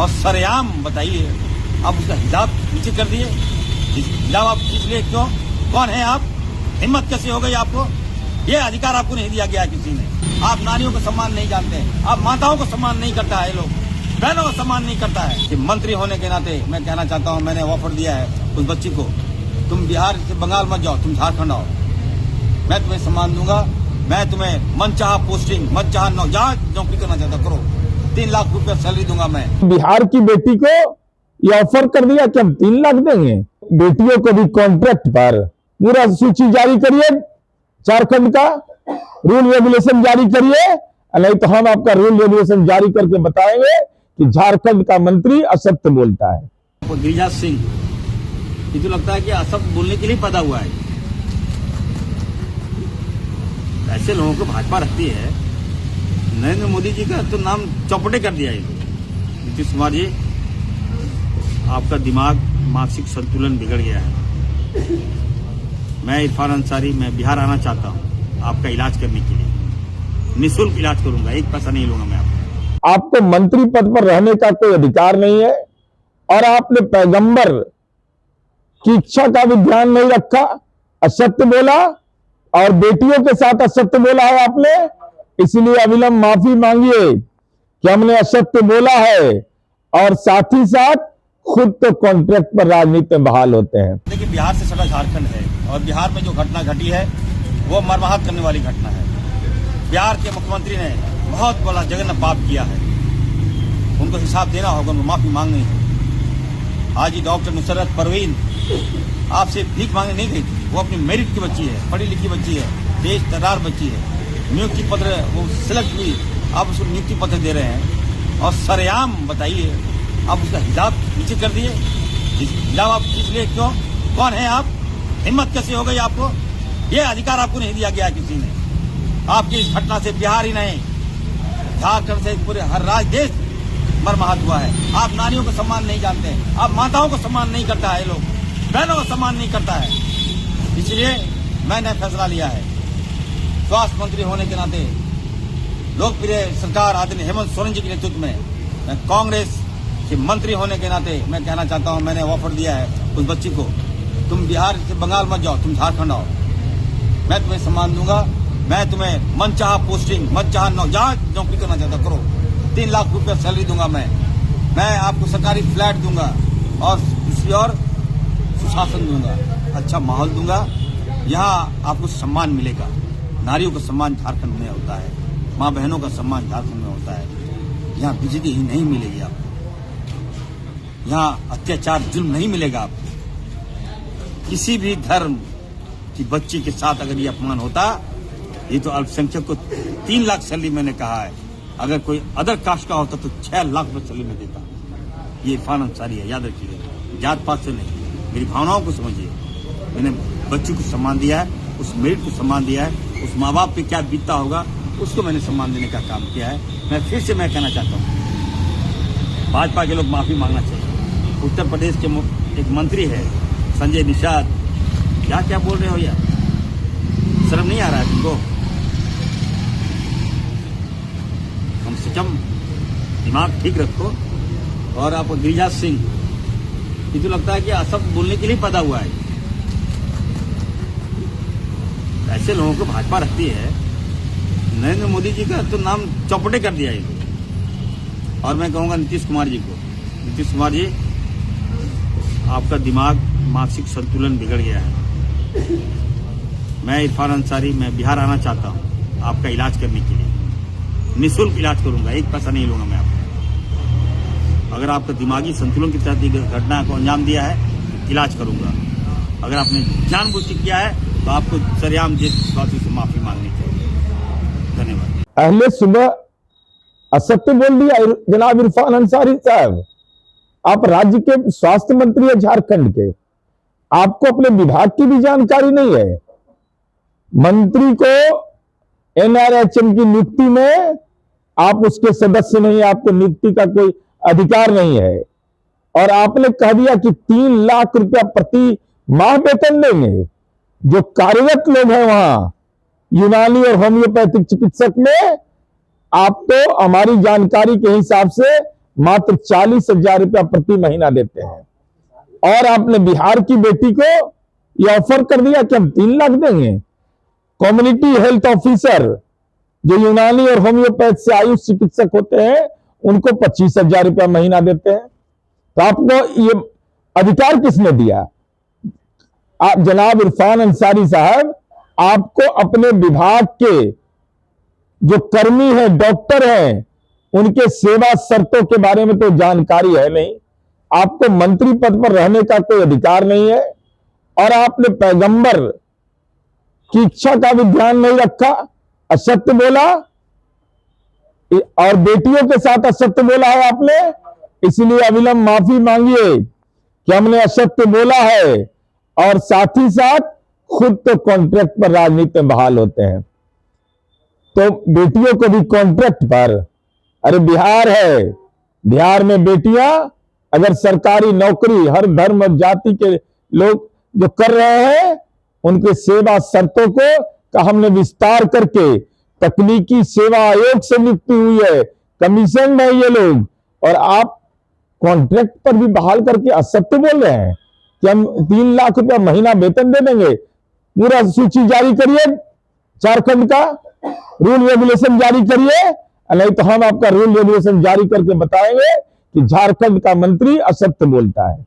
और सरेआम बताइए आप उसका हिजाब नीचे कर दिए। हिजाब आप इसलिए क्यों? कौन है आप? हिम्मत कैसे हो गई आपको? ये अधिकार आपको नहीं दिया गया किसी ने। आप नारियों को सम्मान नहीं जानते, आप माताओं को सम्मान नहीं करता है, लोग बहनों को सम्मान नहीं करता है। कि मंत्री होने के नाते मैं कहना चाहता हूँ, मैंने ऑफर दिया है उस बच्ची को, तुम बिहार से बंगाल मत जाओ, तुम झारखंड आओ, मैं तुम्हें सम्मान दूंगा, मैं तुम्हें मनचाहा पोस्टिंग, मनचाहा जहाँ नौकरी करना चाहता करो, 3 लाख रुपया सैलरी दूंगा मैं। बिहार की बेटी को ये ऑफर कर दिया कि हम 3 लाख देंगे। बेटियों को भी कॉन्ट्रैक्ट पर पूरा सूची जारी करिए, झारखंड का रूल रेगुलेशन जारी करिए, नहीं तो हम आपका रूल रेगुलेशन जारी करके बताएंगे कि झारखंड का मंत्री असत्य बोलता है। गिरिराज सिंह, ये तो लगता है कि असत्य बोलने के लिए पैदा हुआ है। ऐसे लोगों को भाजपा रखती है। नरेंद्र मोदी जी का तो नाम चौपटे कर दिया है। नीतीश कुमार जी, आपका दिमाग मानसिक संतुलन बिगड़ गया है। मैं इरफान अंसारी, मैं बिहार आना चाहता हूं आपका इलाज करने के लिए, निःशुल्क इलाज करूंगा, 1 पैसा नहीं लूंगा मैं आपको। आपको मंत्री पद पर रहने का कोई अधिकार नहीं है और आपने पैगंबर की इच्छा का भी ध्यान नहीं रखा, असत्य बोला और बेटियों के साथ असत्य बोला है आपने, इसलिए अविलंब माफी मांगिए कि हमने असत्य बोला है और साथ ही साथ खुद तो कॉन्ट्रैक्ट पर राजनीति में बहाल होते हैं। देखिए, बिहार से सटा झारखंड है और बिहार में जो घटना घटी है वो मर्माहत करने वाली घटना है। बिहार के मुख्यमंत्री ने बहुत बड़ा जघन्य पाप किया है, उनको हिसाब देना होगा, उनको माफी मांगनी है। आज ही डॉक्टर नुसरत परवीन आपसे भीख मांगने नहीं गई थी, वो अपनी मेरिट की बच्ची है, पढ़ी लिखी बच्ची है, तेज तर्रार बच्ची है, नियुक्ति पत्र वो सिलेक्ट हुई, आप उसको नियुक्ति पत्र दे रहे हैं और सरेआम बताइए आप उसका हिजाब नीचे कर दिए। हिजाब आप इसलिए क्यों? कौन है आप? हिम्मत कैसे हो गई आपको? ये अधिकार आपको नहीं दिया गया किसी ने। आपकी इस घटना से बिहार ही नहीं, झारखंड से पूरे हर राज्य देश मर्माहत हुआ है। आप नारियों को सम्मान नहीं जानते, आप माताओं को सम्मान नहीं करता है, लोग बहनों को सम्मान नहीं करता है। इसलिए मैंने फैसला लिया है, स्वास्थ्य मंत्री होने के नाते लोकप्रिय सरकार आदरणीय हेमंत सोरेन जी के नेतृत्व में, मैं कांग्रेस के मंत्री होने के नाते मैं कहना चाहता हूं, मैंने ऑफर दिया है उस बच्ची को, तुम बिहार से बंगाल मत जाओ, तुम झारखंड आओ, मैं तुम्हें सम्मान दूंगा, मैं तुम्हें मनचाहा पोस्टिंग, मनचाहा जहाँ नौकरी करना चाहता करो, 3 लाख रुपया सैलरी दूंगा मैं आपको सरकारी फ्लैट दूंगा और दूसरी और सुशासन दूंगा, अच्छा माहौल दूंगा, यहाँ आपको सम्मान मिलेगा। नारियों का सम्मान झारखंड में होता है, माँ बहनों का सम्मान झारखंड में होता है। यहाँ बिजली ही नहीं मिलेगी आपको, यहाँ अत्याचार जुल्म नहीं मिलेगा आपको। किसी भी धर्म की बच्ची के साथ अगर ये अपमान होता, ये तो अल्पसंख्यक को 3 लाख सैलरी मैंने कहा है, अगर कोई अदर कास्ट का होता तो 6 लाख में सैलरी में देता। ये इरफान अंसारी है, याद रखिए, जात पात से नहीं, मेरी भावनाओं को समझिए। मैंने बच्ची को सम्मान दिया है, उस मेरिट को सम्मान दिया है, उस माँ बाप पे क्या बीतता होगा उसको मैंने सम्मान देने का काम किया है। मैं फिर से मैं कहना चाहता हूँ, भाजपा के लोग माफी मांगना चाहिए। उत्तर प्रदेश के एक मंत्री है संजय निषाद, क्या क्या बोल रहे हो यार, शर्म नहीं आ रहा है तुमको? कम से कम दिमाग ठीक रखो। और आप गिरिराज सिंह, ये तो लगता है कि असत्य बोलने के लिए पैदा हुआ है। ऐसे लोगों को भाजपा रखती है। नरेंद्र मोदी जी का तो नाम चौपटे कर दिया है। और मैं कहूंगा नीतीश कुमार जी को, नीतीश कुमार जी, आपका दिमाग मानसिक संतुलन बिगड़ गया है। मैं इरफान अंसारी, मैं बिहार आना चाहता हूं आपका इलाज करने के लिए, निःशुल्क इलाज करूंगा, 1 पैसा नहीं लूंगा मैं आपको। अगर आपका दिमागी संतुलन के तहत घटना को अंजाम दिया है, इलाज करूंगा। अगर आपने जानबूझ के किया है तो आपको सरेआम देशवासियों से माफी मांगनी चाहिए। धन्यवाद। पहले सुबह असत्य बोल दिया जनाब इरफान अंसारी साहब, आप राज्य के स्वास्थ्य मंत्री है झारखंड के, आपको अपने विभाग की भी जानकारी नहीं है। मंत्री को एनआरएचएम की नियुक्ति में आप उसके सदस्य नहीं, आपको नियुक्ति का कोई अधिकार नहीं है और आपने कह दिया कि 3 लाख रुपया प्रति माह वेतन देंगे। जो कार्यरत लोग हैं वहां यूनानी और होम्योपैथिक चिकित्सक में, आप तो हमारी जानकारी के हिसाब से मात्र 40,000 रुपया प्रति महीना देते हैं। और आपने बिहार की बेटी को यह ऑफर कर दिया कि हम 3 लाख देंगे। कम्युनिटी हेल्थ ऑफिसर जो यूनानी और होम्योपैथ से आयुष चिकित्सक होते हैं उनको 25,000 रुपया महीना देते हैं। तो आपको ये अधिकार किसने दिया? आप जनाब इरफान अंसारी साहब, आपको अपने विभाग के जो कर्मी हैं, डॉक्टर हैं, उनके सेवा शर्तों के बारे में तो जानकारी है नहीं। आपको मंत्री पद पर रहने का कोई अधिकार नहीं है और आपने पैगंबर की इच्छा का भी ध्यान नहीं रखा, असत्य बोला और बेटियों के साथ असत्य बोला है आपने। इसलिए अविलंब माफी मांगिए कि हमने असत्य बोला है और साथ ही साथ खुद तो कॉन्ट्रैक्ट पर राजनीति में बहाल होते हैं, तो बेटियों को भी कॉन्ट्रैक्ट पर। अरे बिहार है, बिहार में बेटियां अगर सरकारी नौकरी हर धर्म और जाति के लोग जो कर रहे हैं उनके सेवा शर्तों का हमने विस्तार करके तकनीकी सेवा आयोग से नियुक्ति हुई है, कमीशन है ये लोग, और आप कॉन्ट्रैक्ट पर भी बहाल करके असत्य बोल रहे हैं कि हम 3 लाख रुपया महीना वेतन दे देंगे। पूरा सूची जारी करिए, झारखंड का रूल रेगुलेशन जारी करिए, नहीं तो हम आपका रूल रेगुलेशन जारी करके बताएंगे कि झारखंड का मंत्री असत्य बोलता है।